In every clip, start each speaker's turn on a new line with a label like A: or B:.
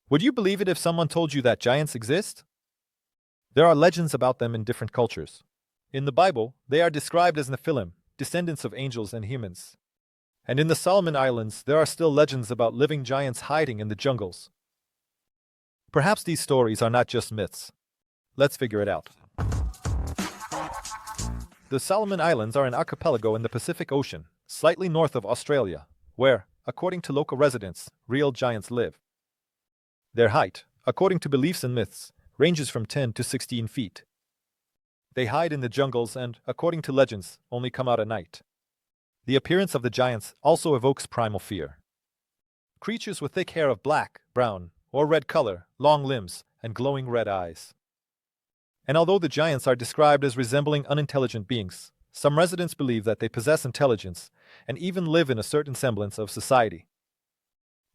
A: Would you believe it if someone told you that giants exist? There are legends about them in different cultures. In the Bible, they are described as Nephilim, descendants of angels and humans. And in the Solomon Islands, there are still legends about living giants hiding in the jungles. Perhaps these stories are not just myths. Let's figure it out. The Solomon Islands are an archipelago in the Pacific Ocean, slightly north of Australia, where, according to local residents, real giants live. Their height, according to beliefs and myths, ranges from 10 to 16 feet. They hide in the jungles and, according to legends, only come out at night. The appearance of the giants also evokes primal fear. Creatures with thick hair of black, brown, or red color, long limbs, and glowing red eyes. And although the giants are described as resembling unintelligent beings, some residents believe that they possess intelligence and even live in a certain semblance of society.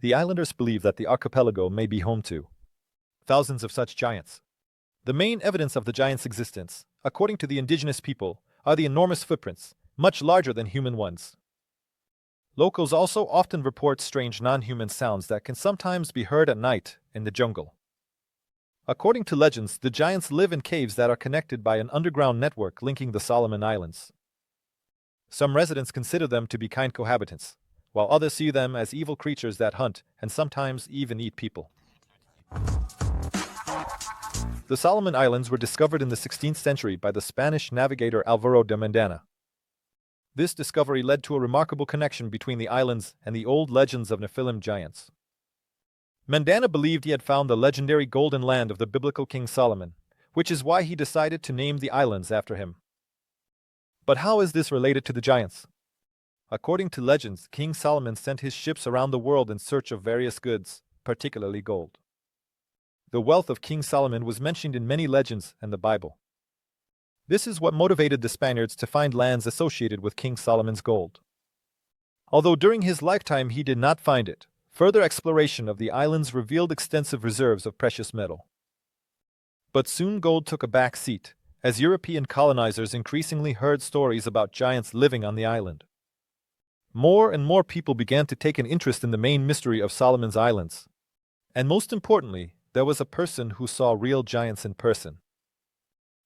A: The islanders believe that the archipelago may be home to thousands of such giants. The main evidence of the giants' existence, according to the indigenous people, are the enormous footprints, much larger than human ones. Locals also often report strange non-human sounds that can sometimes be heard at night in the jungle. According to legends, the giants live in caves that are connected by an underground network linking the Solomon Islands. Some residents consider them to be kind cohabitants, while others see them as evil creatures that hunt and sometimes even eat people. The Solomon Islands were discovered in the 16th century by the Spanish navigator Alvaro de Mendana. This discovery led to a remarkable connection between the islands and the old legends of Nephilim giants. Mendana believed he had found the legendary golden land of the biblical King Solomon, which is why he decided to name the islands after him. But how is this related to the giants? According to legends, King Solomon sent his ships around the world in search of various goods, particularly gold. The wealth of King Solomon was mentioned in many legends and the Bible. This is what motivated the Spaniards to find lands associated with King Solomon's gold. Although during his lifetime he did not find it, further exploration of the islands revealed extensive reserves of precious metal. But soon gold took a back seat, as European colonizers increasingly heard stories about giants living on the island. More and more people began to take an interest in the main mystery of Solomon's Islands. And most importantly, there was a person who saw real giants in person.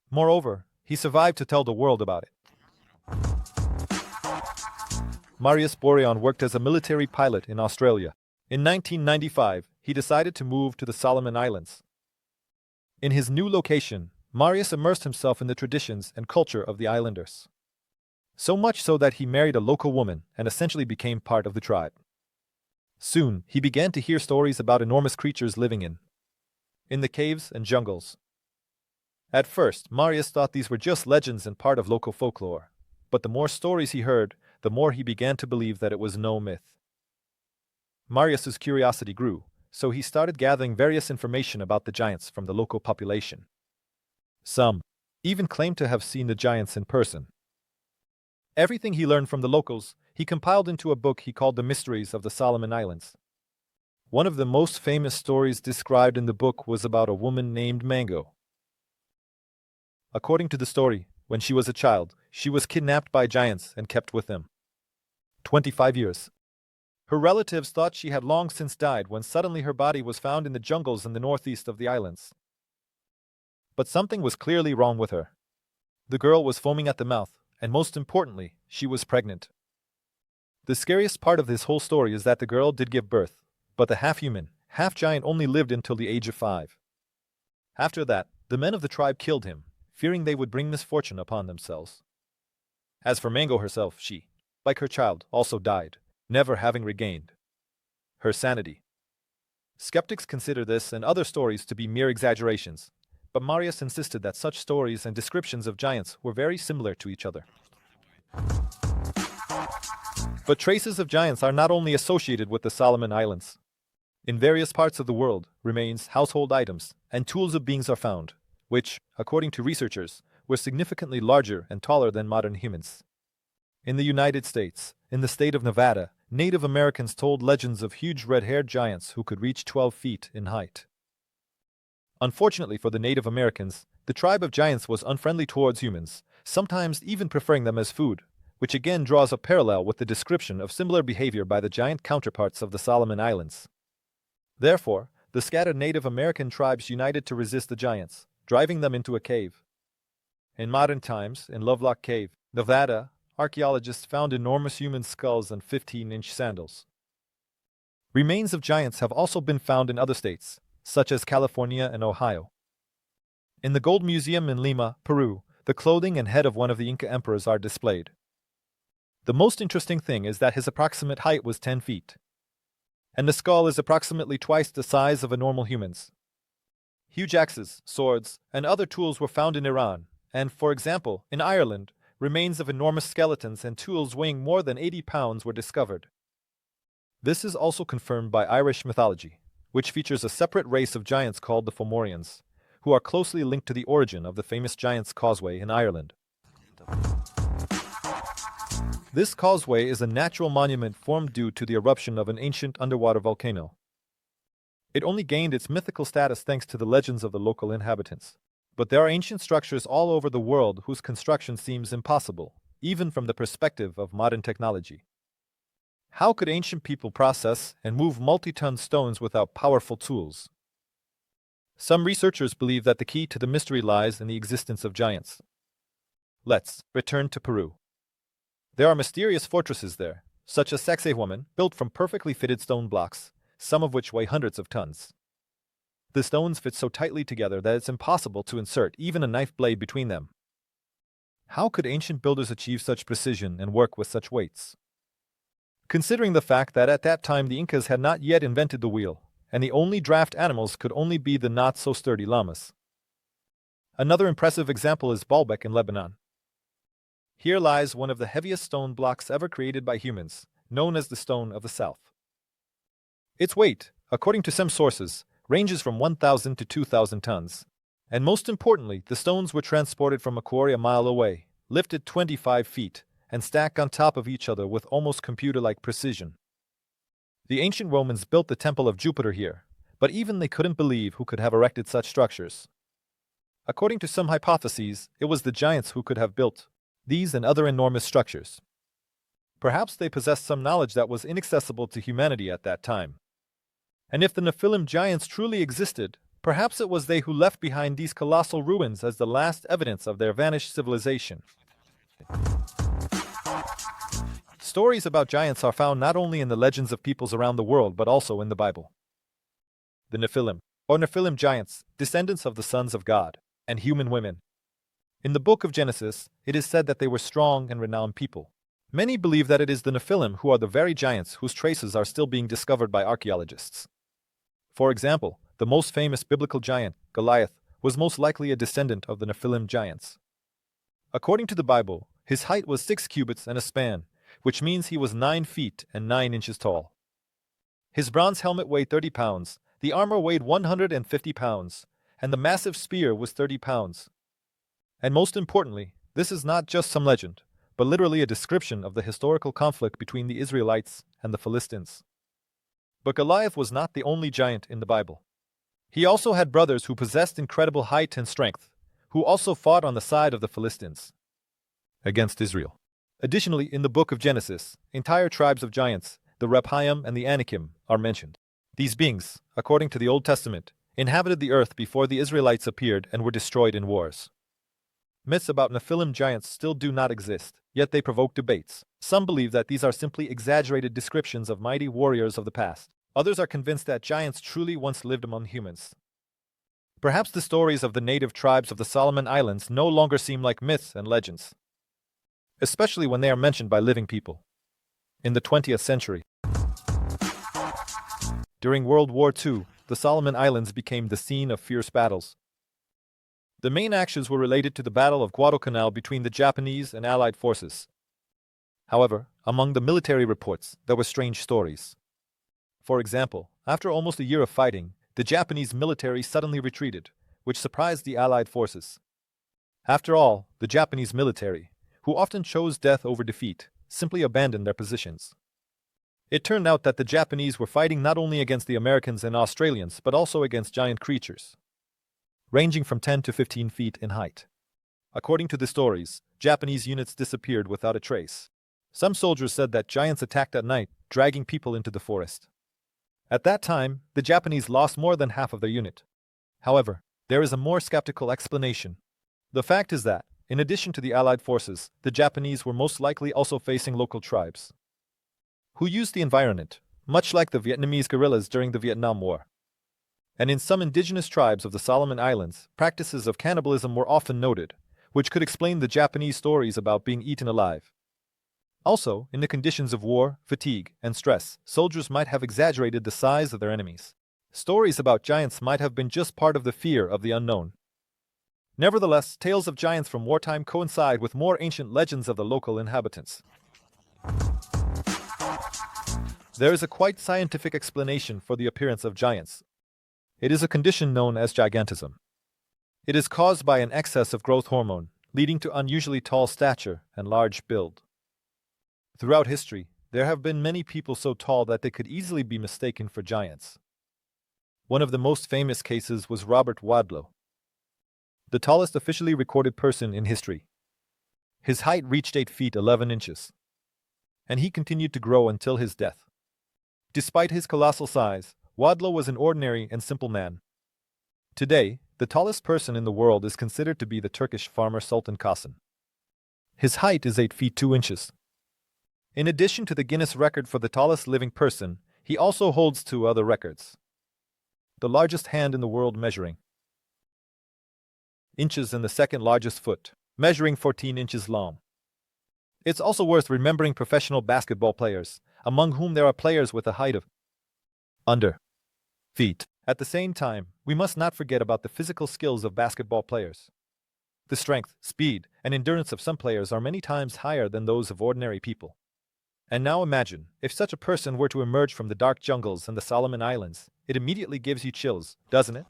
A: Moreover, he survived to tell the world about it. Marius Boreon worked as a military pilot in Australia. In 1995, he decided to move to the Solomon Islands. In his new location, Marius immersed himself in the traditions and culture of the islanders. So much so that he married a local woman and essentially became part of the tribe. Soon, he began to hear stories about enormous creatures living in the caves and jungles. At first, Marius thought these were just legends and part of local folklore, but the more stories he heard, the more he began to believe that it was no myth. Marius's curiosity grew, so he started gathering various information about the giants from the local population. Some even claimed to have seen the giants in person. Everything he learned from the locals, he compiled into a book he called The Mysteries of the Solomon Islands. One of the most famous stories described in the book was about a woman named Mango. According to the story, when she was a child, she was kidnapped by giants and kept with them 25 years. Her relatives thought she had long since died when suddenly her body was found in the jungles in the northeast of the islands. But something was clearly wrong with her. The girl was foaming at the mouth, and most importantly, she was pregnant. The scariest part of this whole story is that the girl did give birth, but the half-human, half-giant only lived until the age of 5. After that, the men of the tribe killed him, fearing they would bring misfortune upon themselves. As for Mango herself, she, like her child, also died, never having regained her sanity. Skeptics consider this and other stories to be mere exaggerations, but Marius insisted that such stories and descriptions of giants were very similar to each other. But traces of giants are not only associated with the Solomon Islands. In various parts of the world, remains, household items, and tools of beings are found, which, according to researchers, were significantly larger and taller than modern humans. In the United States, in the state of Nevada, Native Americans told legends of huge red-haired giants who could reach 12 feet in height. Unfortunately for the Native Americans, the tribe of giants was unfriendly towards humans, sometimes even preferring them as food, which again draws a parallel with the description of similar behavior by the giant counterparts of the Solomon Islands. Therefore, the scattered Native American tribes united to resist the giants, driving them into a cave. In modern times, in Lovelock Cave, Nevada, archaeologists found enormous human skulls and 15-inch sandals. Remains of giants have also been found in other states, such as California and Ohio. In the Gold Museum in Lima, Peru, the clothing and head of one of the Inca emperors are displayed. The most interesting thing is that his approximate height was 10 feet. And the skull is approximately twice the size of a normal human's. Huge axes, swords, and other tools were found in Iran, and, for example, in Ireland, remains of enormous skeletons and tools weighing more than 80 pounds were discovered. This is also confirmed by Irish mythology, which features a separate race of giants called the Fomorians, who are closely linked to the origin of the famous Giant's Causeway in Ireland. This causeway is a natural monument formed due to the eruption of an ancient underwater volcano. It only gained its mythical status thanks to the legends of the local inhabitants. But there are ancient structures all over the world whose construction seems impossible, even from the perspective of modern technology. How could ancient people process and move multi-ton stones without powerful tools? Some researchers believe that the key to the mystery lies in the existence of giants. Let's return to Peru. There are mysterious fortresses there, such as Sacsayhuaman, built from perfectly fitted stone blocks, some of which weigh hundreds of tons. The stones fit so tightly together that it's impossible to insert even a knife blade between them. How could ancient builders achieve such precision and work with such weights? Considering the fact that at that time the Incas had not yet invented the wheel, and the only draft animals could only be the not-so-sturdy llamas. Another impressive example is Baalbek in Lebanon. Here lies one of the heaviest stone blocks ever created by humans, known as the Stone of the South. Its weight, according to some sources, ranges from 1,000 to 2,000 tons. And most importantly, the stones were transported from a quarry a mile away, lifted 25 feet, and stacked on top of each other with almost computer-like precision. The ancient Romans built the Temple of Jupiter here, but even they couldn't believe who could have erected such structures. According to some hypotheses, it was the giants who could have built these and other enormous structures. Perhaps they possessed some knowledge that was inaccessible to humanity at that time. And if the Nephilim giants truly existed, perhaps it was they who left behind these colossal ruins as the last evidence of their vanished civilization. Stories about giants are found not only in the legends of peoples around the world but also in the Bible. The Nephilim, or Nephilim giants, descendants of the sons of God, and human women. In the book of Genesis, it is said that they were strong and renowned people. Many believe that it is the Nephilim who are the very giants whose traces are still being discovered by archaeologists. For example, the most famous biblical giant, Goliath, was most likely a descendant of the Nephilim giants. According to the Bible, his height was 6 cubits and a span, which means he was 9 feet and 9 inches tall. His bronze helmet weighed 30 pounds, the armor weighed 150 pounds, and the massive spear was 30 pounds. And most importantly, this is not just some legend, but literally a description of the historical conflict between the Israelites and the Philistines. But Goliath was not the only giant in the Bible. He also had brothers who possessed incredible height and strength, who also fought on the side of the Philistines against Israel. Additionally, in the book of Genesis, entire tribes of giants, the Rephaim and the Anakim, are mentioned. These beings, according to the Old Testament, inhabited the earth before the Israelites appeared and were destroyed in wars. Myths about Nephilim giants still do not exist, yet they provoke debates. Some believe that these are simply exaggerated descriptions of mighty warriors of the past. Others are convinced that giants truly once lived among humans. Perhaps the stories of the native tribes of the Solomon Islands no longer seem like myths and legends, especially when they are mentioned by living people. In the 20th century, during World War II, the Solomon Islands became the scene of fierce battles. The main actions were related to the Battle of Guadalcanal between the Japanese and Allied forces. However, among the military reports, there were strange stories. For example, after almost a year of fighting, the Japanese military suddenly retreated, which surprised the Allied forces. After all, the Japanese military, who often chose death over defeat, simply abandoned their positions. It turned out that the Japanese were fighting not only against the Americans and Australians, but also against giant creatures, ranging from 10 to 15 feet in height. According to the stories, Japanese units disappeared without a trace. Some soldiers said that giants attacked at night, dragging people into the forest. At that time, the Japanese lost more than half of their unit. However, there is a more skeptical explanation. The fact is that, in addition to the Allied forces, the Japanese were most likely also facing local tribes who used the environment, much like the Vietnamese guerrillas during the Vietnam War. And in some indigenous tribes of the Solomon Islands, practices of cannibalism were often noted, which could explain the Japanese stories about being eaten alive. Also, in the conditions of war, fatigue, and stress, soldiers might have exaggerated the size of their enemies. Stories about giants might have been just part of the fear of the unknown. Nevertheless, tales of giants from wartime coincide with more ancient legends of the local inhabitants. There is a quite scientific explanation for the appearance of giants. It is a condition known as gigantism. It is caused by an excess of growth hormone, leading to unusually tall stature and large build. Throughout history, there have been many people so tall that they could easily be mistaken for giants. One of the most famous cases was Robert Wadlow, the tallest officially recorded person in history. His height reached 8 feet 11 inches, and he continued to grow until his death. Despite his colossal size, Wadlow was an ordinary and simple man. Today, the tallest person in the world is considered to be the Turkish farmer Sultan Qasim. His height is 8 feet 2 inches. In addition to the Guinness record for the tallest living person, he also holds 2 other records. The largest hand in the world measuring inches and the second largest foot, measuring 14 inches long. It's also worth remembering professional basketball players, among whom there are players with a height of under feet. At the same time, we must not forget about the physical skills of basketball players. The strength, speed, and endurance of some players are many times higher than those of ordinary people. And now imagine, if such a person were to emerge from the dark jungles and the Solomon Islands, it immediately gives you chills, doesn't it?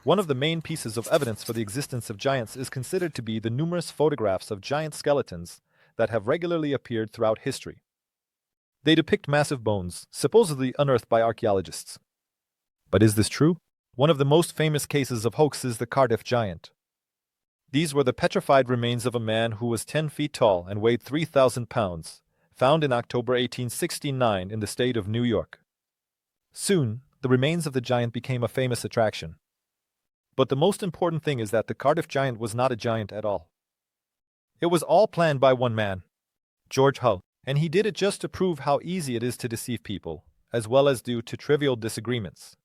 A: One of the main pieces of evidence for the existence of giants is considered to be the numerous photographs of giant skeletons that have regularly appeared throughout history. They depict massive bones, supposedly unearthed by archaeologists. But is this true? One of the most famous cases of hoax is the Cardiff giant. These were the petrified remains of a man who was 10 feet tall and weighed 3,000 pounds, found in October 1869 in the state of New York. Soon, the remains of the giant became a famous attraction. But the most important thing is that the Cardiff giant was not a giant at all. It was all planned by one man, George Hull, and he did it just to prove how easy it is to deceive people, as well as due to trivial disagreements.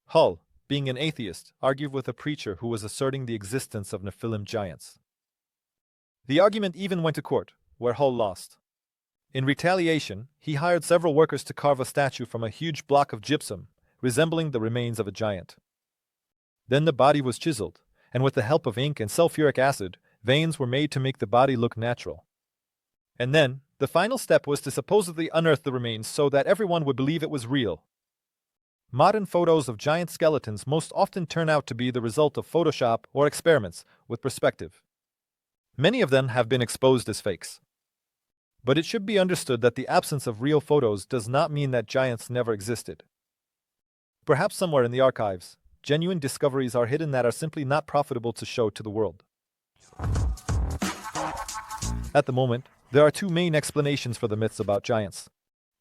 A: Hull, being an atheist, argued with a preacher who was asserting the existence of Nephilim giants. The argument even went to court, where Hull lost. In retaliation, he hired several workers to carve a statue from a huge block of gypsum, resembling the remains of a giant. Then the body was chiseled, and with the help of ink and sulfuric acid, veins were made to make the body look natural. And then, the final step was to supposedly unearth the remains so that everyone would believe it was real. Modern photos of giant skeletons most often turn out to be the result of Photoshop or experiments with perspective. Many of them have been exposed as fakes. But it should be understood that the absence of real photos does not mean that giants never existed. Perhaps somewhere in the archives, genuine discoveries are hidden that are simply not profitable to show to the world. At the moment, there are 2 main explanations for the myths about giants.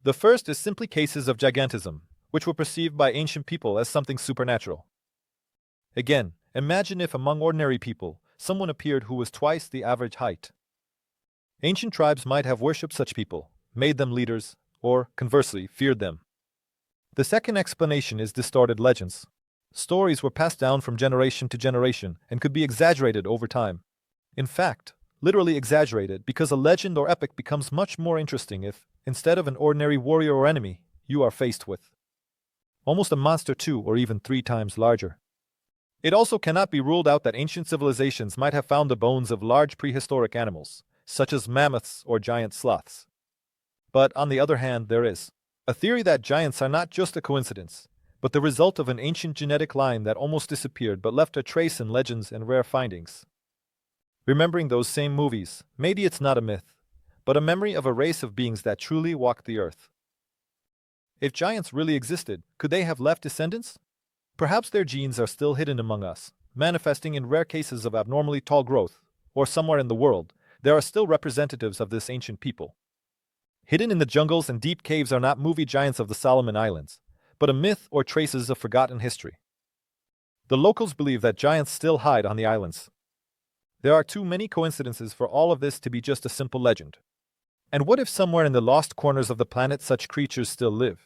A: The first is simply cases of gigantism, which were perceived by ancient people as something supernatural. Again, imagine if among ordinary people, someone appeared who was twice the average height. Ancient tribes might have worshipped such people, made them leaders, or, conversely, feared them. The second explanation is distorted legends. Stories were passed down from generation to generation and could be exaggerated over time. In fact, literally exaggerated because a legend or epic becomes much more interesting if, instead of an ordinary warrior or enemy, you are faced with almost a monster 2 or even 3 times larger. It also cannot be ruled out that ancient civilizations might have found the bones of large prehistoric animals, such as mammoths or giant sloths. But on the other hand, there is a theory that giants are not just a coincidence, but the result of an ancient genetic line that almost disappeared but left a trace in legends and rare findings. Remembering those same movies, maybe it's not a myth, but a memory of a race of beings that truly walked the earth. If giants really existed, could they have left descendants? Perhaps their genes are still hidden among us, manifesting in rare cases of abnormally tall growth, or somewhere in the world, there are still representatives of this ancient people. Hidden in the jungles and deep caves are not movie giants of the Solomon Islands, but a myth or traces of forgotten history. The locals believe that giants still hide on the islands. There are too many coincidences for all of this to be just a simple legend. And what if somewhere in the lost corners of the planet such creatures still live?